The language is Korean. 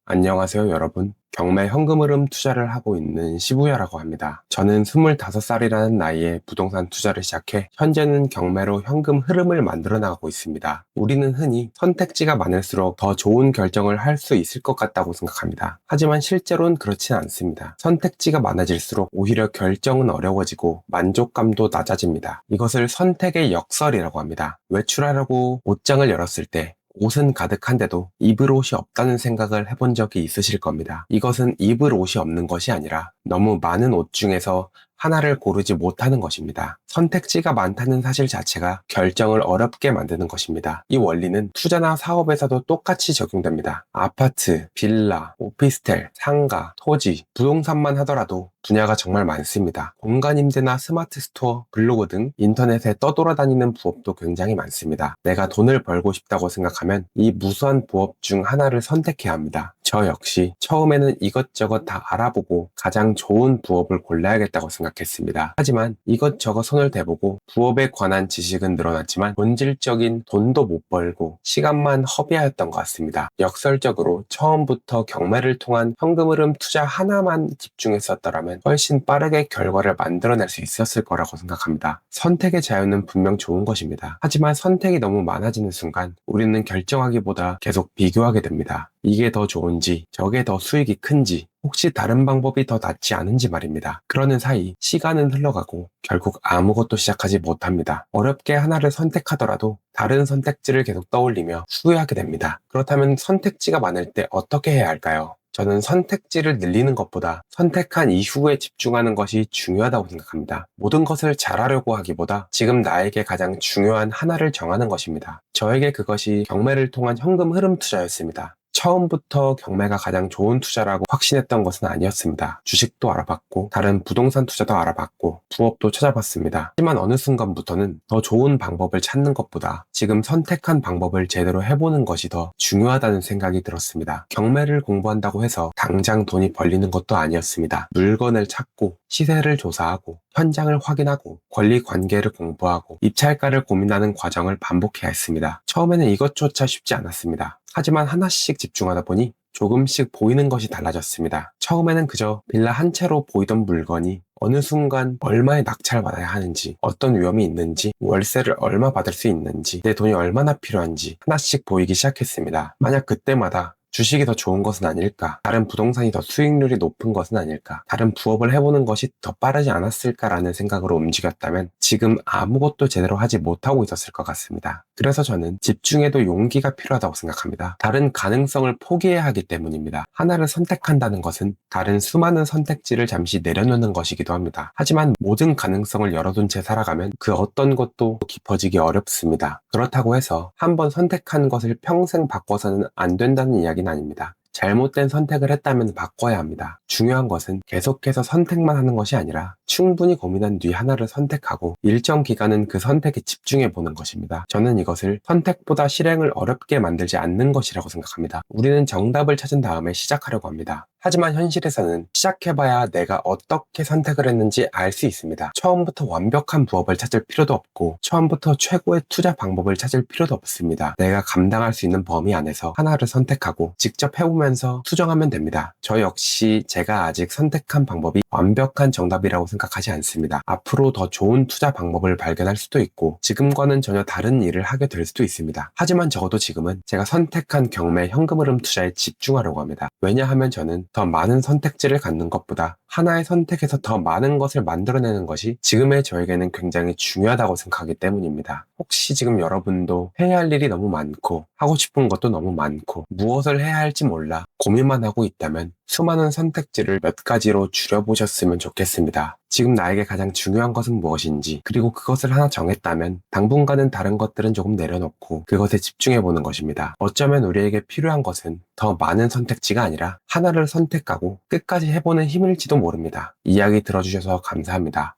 안녕하세요, 여러분. 경매 현금 흐름 투자를 하고 있는 시부야라고 합니다. 저는 25살이라는 나이에 부동산 투자를 시작해 현재는 경매로 현금 흐름을 만들어 나가고 있습니다. 우리는 흔히 선택지가 많을수록 더 좋은 결정을 할 수 있을 것 같다고 생각합니다. 하지만 실제로는 그렇진 않습니다. 선택지가 많아질수록 오히려 결정은 어려워지고 만족감도 낮아집니다. 이것을 선택의 역설이라고 합니다. 외출하려고 옷장을 열었을 때 옷은 가득한데도 입을 옷이 없다는 생각을 해본 적이 있으실 겁니다. 이것은 입을 옷이 없는 것이 아니라 너무 많은 옷 중에서 하나를 고르지 못하는 것입니다. 선택지가 많다는 사실 자체가 결정을 어렵게 만드는 것입니다. 이 원리는 투자나 사업에서도 똑같이 적용됩니다. 아파트, 빌라, 오피스텔, 상가, 토지, 부동산만 하더라도 분야가 정말 많습니다. 공간 임대나 스마트 스토어, 블로그 등 인터넷에 떠돌아다니는 부업도 굉장히 많습니다. 내가 돈을 벌고 싶다고 생각하면 이 무수한 부업 중 하나를 선택해야 합니다. 저 역시 처음에는 이것저것 다 알아보고 가장 좋은 부업을 골라야겠다고 생각했습니다. 하지만 이것저것 손을 대보고 부업에 관한 지식은 늘어났지만 본질적인 돈도 못 벌고 시간만 허비하였던 것 같습니다. 역설적으로 처음부터 경매를 통한 현금 흐름 투자 하나만 집중했었더라면 훨씬 빠르게 결과를 만들어낼 수 있었을 거라고 생각합니다. 선택의 자유는 분명 좋은 것입니다. 하지만 선택이 너무 많아지는 순간 우리는 결정하기보다 계속 비교하게 됩니다. 이게 더 좋은지, 저게 더 수익이 큰지, 혹시 다른 방법이 더 낫지 않은지 말입니다. 그러는 사이 시간은 흘러가고 결국 아무것도 시작하지 못합니다. 어렵게 하나를 선택하더라도 다른 선택지를 계속 떠올리며 후회하게 됩니다. 그렇다면 선택지가 많을 때 어떻게 해야 할까요? 저는 선택지를 늘리는 것보다 선택한 이후에 집중하는 것이 중요하다고 생각합니다. 모든 것을 잘하려고 하기보다 지금 나에게 가장 중요한 하나를 정하는 것입니다. 저에게 그것이 경매를 통한 현금 흐름 투자였습니다. 처음부터 경매가 가장 좋은 투자라고 확신했던 것은 아니었습니다. 주식도 알아봤고 다른 부동산 투자도 알아봤고 부업도 찾아봤습니다. 하지만 어느 순간부터는 더 좋은 방법을 찾는 것보다 지금 선택한 방법을 제대로 해보는 것이 더 중요하다는 생각이 들었습니다. 경매를 공부한다고 해서 당장 돈이 벌리는 것도 아니었습니다. 물건을 찾고 시세를 조사하고 현장을 확인하고 권리 관계를 공부하고 입찰가를 고민하는 과정을 반복해야 했습니다. 처음에는 이것조차 쉽지 않았습니다. 하지만 하나씩 집중하다 보니 조금씩 보이는 것이 달라졌습니다. 처음에는 그저 빌라 한 채로 보이던 물건이 어느 순간 얼마에 낙찰받아야 하는지, 어떤 위험이 있는지, 월세를 얼마 받을 수 있는지, 내 돈이 얼마나 필요한지 하나씩 보이기 시작했습니다. 만약 그때마다 주식이 더 좋은 것은 아닐까? 다른 부동산이 더 수익률이 높은 것은 아닐까? 다른 부업을 해보는 것이 더 빠르지 않았을까라는 생각으로 움직였다면 지금 아무것도 제대로 하지 못하고 있었을 것 같습니다. 그래서 저는 집중해도 용기가 필요하다고 생각합니다. 다른 가능성을 포기해야 하기 때문입니다. 하나를 선택한다는 것은 다른 수많은 선택지를 잠시 내려놓는 것이기도 합니다. 하지만 모든 가능성을 열어둔 채 살아가면 그 어떤 것도 깊어지기 어렵습니다. 그렇다고 해서 한번 선택한 것을 평생 바꿔서는 안 된다는 이야기는 아닙니다. 잘못된 선택을 했다면 바꿔야 합니다. 중요한 것은 계속해서 선택만 하는 것이 아니라 충분히 고민한 뒤 하나를 선택하고 일정 기간은 그 선택에 집중해 보는 것입니다. 저는 이것을 선택보다 실행을 어렵게 만들지 않는 것이라고 생각합니다. 우리는 정답을 찾은 다음에 시작하려고 합니다. 하지만 현실에서는 시작해봐야 내가 어떻게 선택을 했는지 알 수 있습니다. 처음부터 완벽한 부업을 찾을 필요도 없고 처음부터 최고의 투자 방법을 찾을 필요도 없습니다. 내가 감당할 수 있는 범위 안에서 하나를 선택하고 직접 해보면서 수정하면 됩니다. 저 역시 제가 아직 선택한 방법이 완벽한 정답이라고 생각하지 않습니다. 앞으로 더 좋은 투자 방법을 발견할 수도 있고 지금과는 전혀 다른 일을 하게 될 수도 있습니다. 하지만 적어도 지금은 제가 선택한 경매 현금 흐름 투자에 집중하려고 합니다. 왜냐하면 저는 더 많은 선택지를 갖는 것보다 하나의 선택에서 더 많은 것을 만들어내는 것이 지금의 저에게는 굉장히 중요하다고 생각하기 때문입니다. 혹시 지금 여러분도 해야 할 일이 너무 많고 하고 싶은 것도 너무 많고 무엇을 해야 할지 몰라 고민만 하고 있다면 수많은 선택지를 몇 가지로 줄여보셨으면 좋겠습니다. 지금 나에게 가장 중요한 것은 무엇인지 그리고 그것을 하나 정했다면 당분간은 다른 것들은 조금 내려놓고 그것에 집중해보는 것입니다. 어쩌면 우리에게 필요한 것은 더 많은 선택지가 아니라 하나를 선택하고 끝까지 해보는 힘일지도 모릅니다. 이야기 들어주셔서 감사합니다.